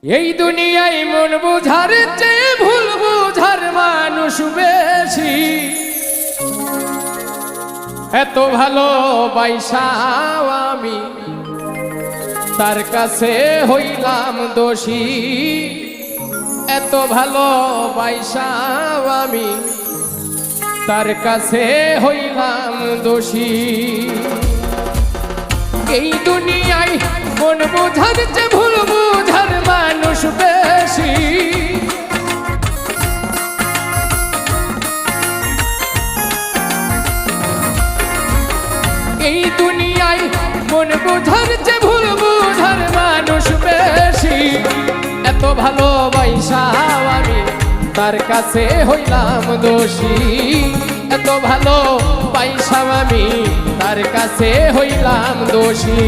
এই দুনিয়ায় মন বুঝার চেয়ে ভুল বুঝার মানুষ বেশি। এত ভালো বাইসাও আমি তার কাছে হইলাম দোষী। এত ভালো বাইসাও আমি তার কাছে হইলাম দোষী। এই দুনিয়ায় মন বুঝার চেয়ে ভুল বুঝার মানুষ বেশি। এই দুনিয়ায় মন বুঝার চেয়ে ভুল বুঝার মানুষ বেশি। এত ভালোবাসাও আমি তার কাছে হইলাম দোষী। এত ভালো পাইসাও আমি তার কাছে হইলাম দোষী।